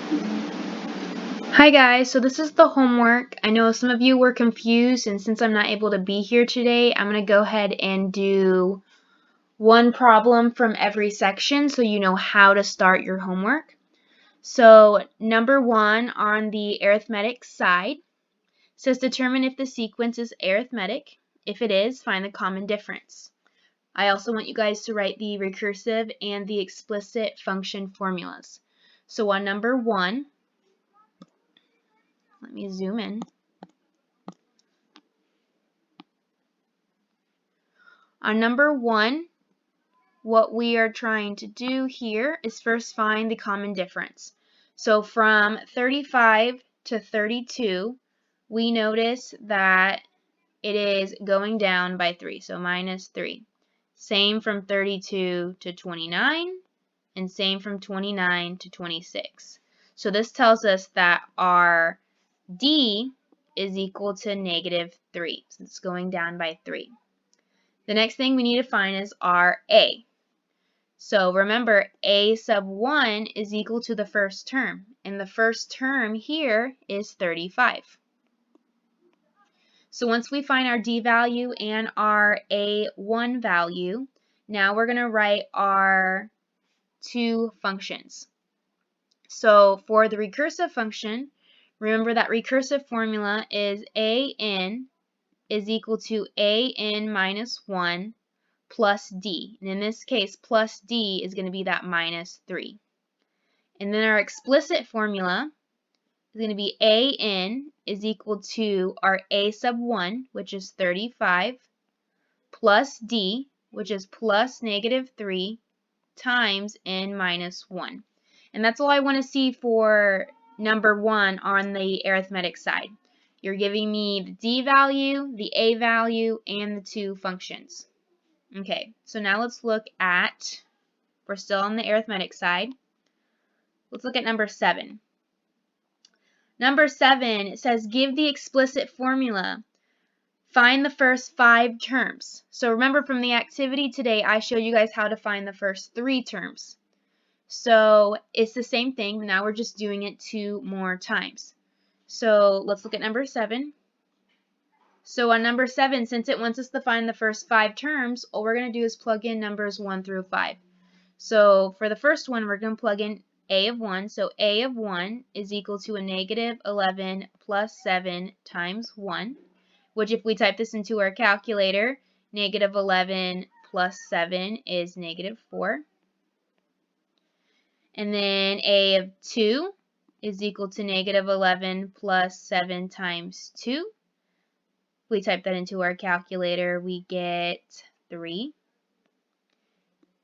Hi guys, so this is the homework. I know some of you were confused, and since I'm not able to be here today, I'm going to go ahead and do one problem from every section so you know how to start your homework. So number 1 on the arithmetic side says determine if the sequence is arithmetic. If it is, find the common difference. I also want you guys to write the recursive and the explicit function formulas. So on number 1, let me zoom in. On number 1, what we are trying to do here is first find the common difference. So from 35 to 32, we notice that it is going down by 3, so minus 3. Same from 32 to 29, and same from 29 to 26. So this tells us that our D is equal to negative 3, so it's going down by 3. The next thing we need to find is our A. So remember, A sub 1 is equal to the first term, and the first term here is 35. So once we find our D value and our A1 value, now we're going to write our two functions. So for the recursive function, remember that recursive formula is AN is equal to AN minus 1 plus D. And in this case, plus D is going to be that minus 3. And then our explicit formula is going to be AN is equal to our A sub 1, which is 35, plus D, which is plus negative 3, times N minus 1. And that's all I want to see for number 1 on the arithmetic side. You're giving me the D value, the A value, and the two functions. Okay, so now let's look at, we're still on the arithmetic side. Let's look at number 7. Number 7, it says give the explicit formula. Find the first 5 terms. So remember from the activity today, I showed you guys how to find the first 3 terms. So it's the same thing, now we're just doing it 2 more times. So let's look at number 7. So on number 7, since it wants us to find the first 5 terms, all we're going to do is plug in numbers 1 through 5. So for the first one, we're going to plug in A of 1. So A of 1 is equal to a negative 11 plus 7 times 1, which if we type this into our calculator, negative 11 plus 7 is negative 4. And then A of 2 is equal to negative 11 plus 7 times 2. If we type that into our calculator, we get 3.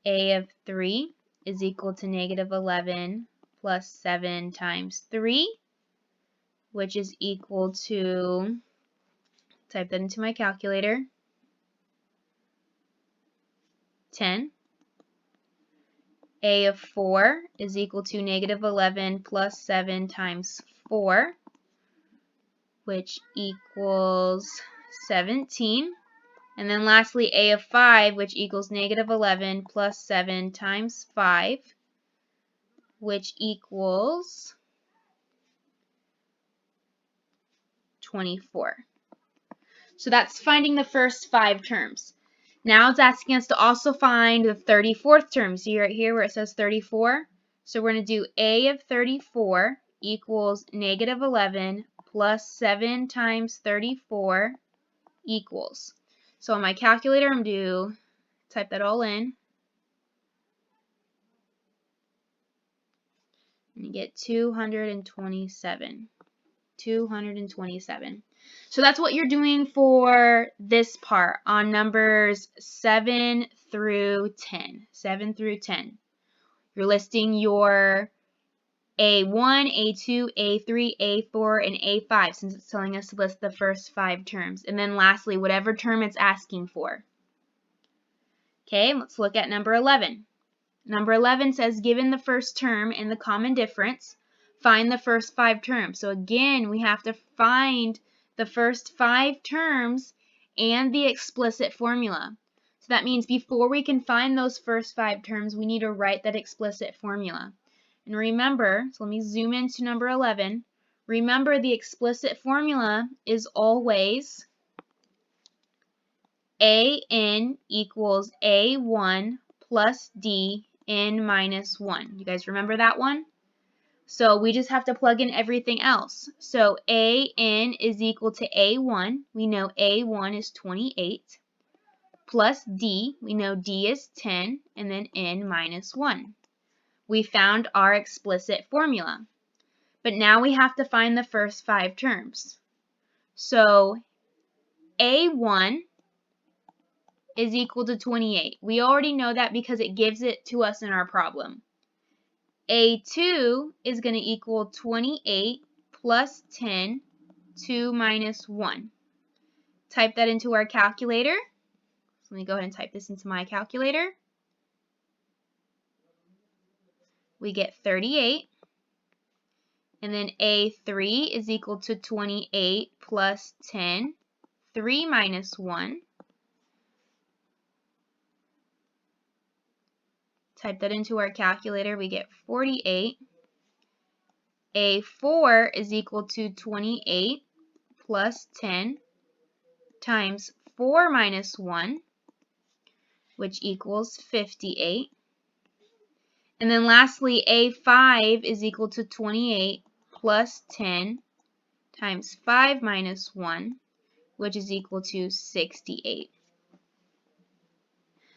A of 3 is equal to negative 11 plus 7 times 3, which is equal to, type that into my calculator, 10. A of 4 is equal to negative 11 plus 7 times 4, which equals 17. And then lastly, A of 5, which equals negative 11 plus 7 times 5, which equals 24. So that's finding the first 5 terms. Now it's asking us to also find the 34th term. See right here where it says 34? So we're going to do A of 34 equals negative 11 plus 7 times 34 equals. So on my calculator, I'm going to type that all in. And you get 227. 227. So that's what you're doing for this part on numbers 7 through 10. 7 through 10. You're listing your A1, A2, A3, A4, and A5 since it's telling us to list the first 5 terms. And then lastly, whatever term it's asking for. Okay, let's look at number 11. Number 11 says, given the first term and the common difference, find the first 5 terms. So again, we have to find the first 5 terms and the explicit formula. So that means before we can find those first 5 terms, we need to write that explicit formula. And remember, so let me zoom into number 11. Remember, the explicit formula is always AN equals A1 plus D n minus 1. You guys remember that one? So we just have to plug in everything else. So AN is equal to A1. We know A1 is 28. Plus D, we know D is 10. And then n minus 1. We found our explicit formula. But now we have to find the first 5 terms. So A1 is equal to 28. We already know that because it gives it to us in our problem. A2 is going to equal 28 plus 10, 2 minus 1. Type that into our calculator. Let me go ahead and type this into my calculator. We get 38. And then A3 is equal to 28 plus 10, 3 minus 1. Type that into our calculator. We get 48. A4 is equal to 28 plus 10 times 4 minus 1, which equals 58. And then lastly, A5 is equal to 28 plus 10 times 5 minus 1, which is equal to 68.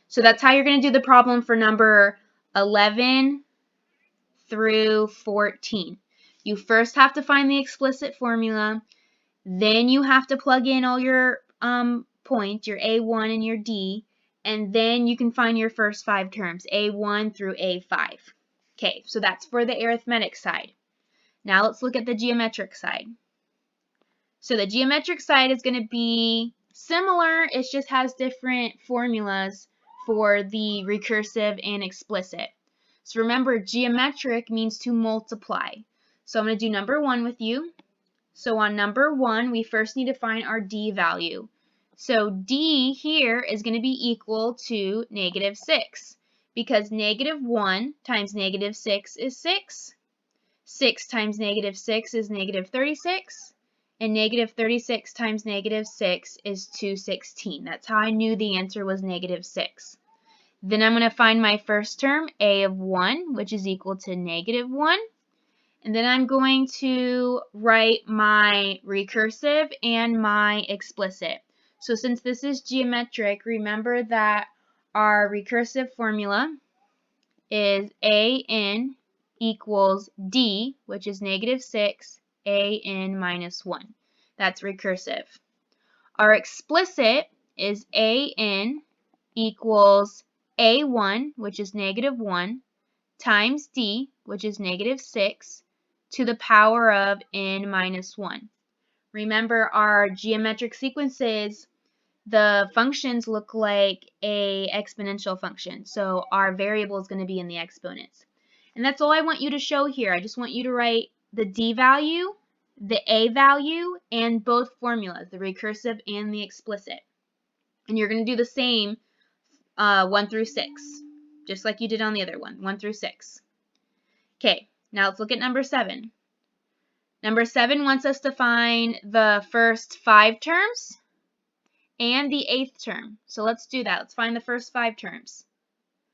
So that's how you're going to do the problem for number 11 through 14. You first have to find the explicit formula, then you have to plug in all your points, your A1 and your D, and then you can find your first 5 terms, A1 through A5. Okay, so that's for the arithmetic side. Now let's look at the geometric side. So the geometric side is going to be similar, it just has different formulas for the recursive and explicit. So remember, geometric means to multiply. So I'm going to do number 1 with you. So on number 1, we first need to find our D value. So D here is going to be equal to negative 6 because negative 1 times negative 6 is 6. 6 times negative 6 is negative 36. And negative 36 times negative 6 is 216. That's how I knew the answer was negative 6. Then I'm going to find my first term, A of 1, which is equal to negative 1. And then I'm going to write my recursive and my explicit. So since this is geometric, remember that our recursive formula is AN equals D, which is negative 6, AN minus 1. That's recursive. Our explicit is AN equals A1, which is negative 1, times D, which is negative 6, to the power of n minus 1. Remember, our geometric sequences, the functions look like a exponential function. So our variable is going to be in the exponents. And that's all I want you to show here. I just want you to write the D value, the A value, and both formulas, the recursive and the explicit. And you're going to do the same 1 through 6, just like you did on the other one, 1 through 6. Okay, now let's look at number 7. Number 7 wants us to find the first 5 terms and the 8th term. So let's do that. Let's find the first 5 terms.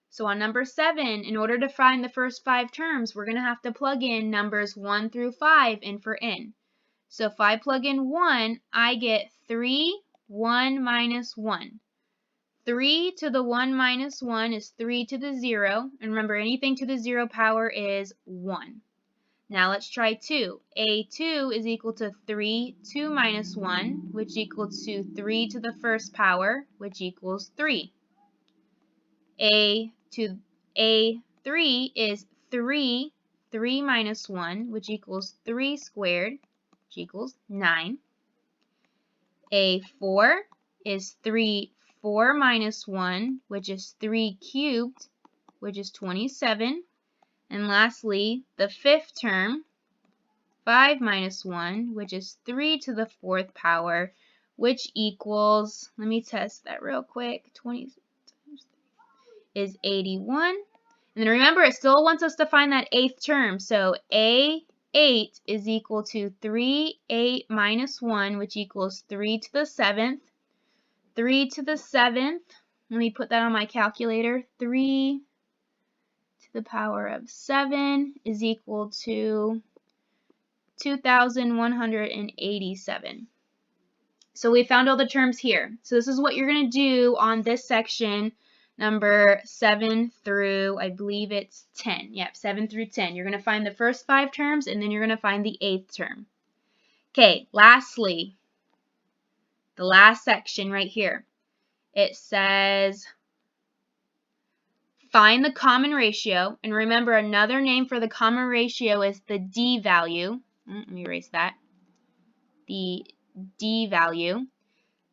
So on number 7, in order to find the first 5 terms, we're going to have to plug in numbers 1 through 5 in for n. So if I plug in 1, I get 3, 1 minus 1. 3 to the 1 minus 1 is 3 to the 0. And remember, anything to the 0 power is 1. Now let's try 2. A2 is equal to 3, 2 minus 1, which equals to 3 to the first power, which equals 3. A3 is 3, 3 minus 1, which equals 3 squared, which equals 9. A4 is 3, 4 minus 1, which is 3 cubed, which is 27. And lastly, the 5th term, 5 minus 1, which is 3 to the 4th power, which equals, let me test that real quick, 20 times 3 is 81. And then remember, it still wants us to find that 8th term. So A8 is equal to 3/8 minus 1, which equals 3 to the 7th. 3 to the 7th, let me put that on my calculator. 3 to the power of 7 is equal to 2,187. So we found all the terms here. So this is what you're going to do on this section, number 7 through, I believe it's 10. Yep, 7 through 10. You're going to find the first 5 terms, and then you're going to find the 8th term. Okay, lastly, the last section right here. It says, find the common ratio. And remember, another name for the common ratio is the D value. Let me erase that. The D value.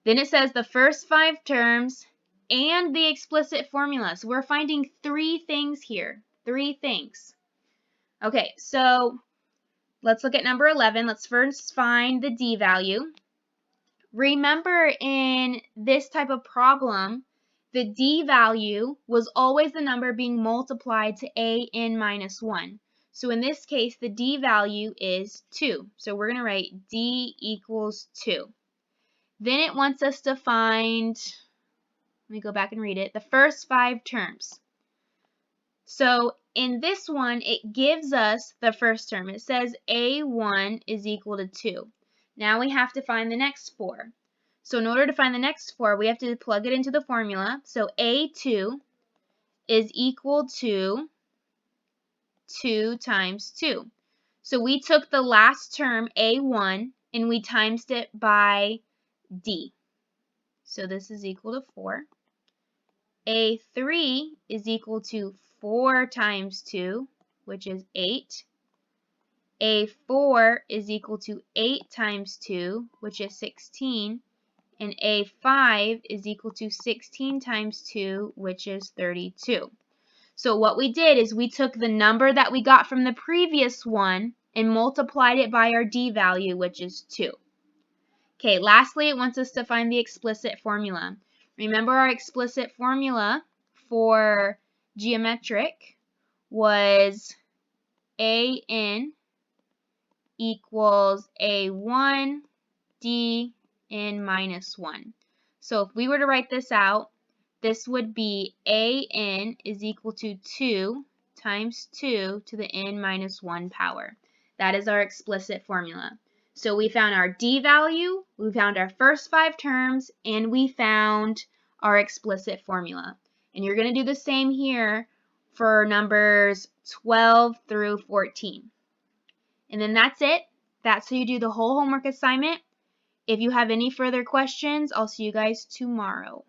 Then it says the first 5 terms and the explicit formula. So we're finding 3 things here. 3 things. Okay, so let's look at number 11. Let's first find the D value. Remember, in this type of problem, the D value was always the number being multiplied to AN minus 1. So in this case, the D value is 2. So we're going to write D equals 2. Then it wants us to find, let me go back and read it, the first 5 terms. So in this one, it gives us the first term. It says A1 is equal to 2. Now we have to find the next 4. So in order to find the next 4, we have to plug it into the formula. So A2 is equal to 2 times 2. So we took the last term, A1, and we times it by D. So this is equal to 4. A3 is equal to 4 times 2, which is 8. A4 is equal to 8 times 2, which is 16. And A5 is equal to 16 times 2, which is 32. So what we did is we took the number that we got from the previous one and multiplied it by our D value, which is 2. Okay, lastly, it wants us to find the explicit formula. Remember, our explicit formula for geometric was AN equals A1 D n minus 1. So if we were to write this out, this would be AN is equal to 2 times 2 to the n minus 1 power. That is our explicit formula. So we found our D value, we found our first 5 terms, and we found our explicit formula. And you're going to do the same here for numbers 12 through 14. And then that's it. That's how you do the whole homework assignment. If you have any further questions, I'll see you guys tomorrow.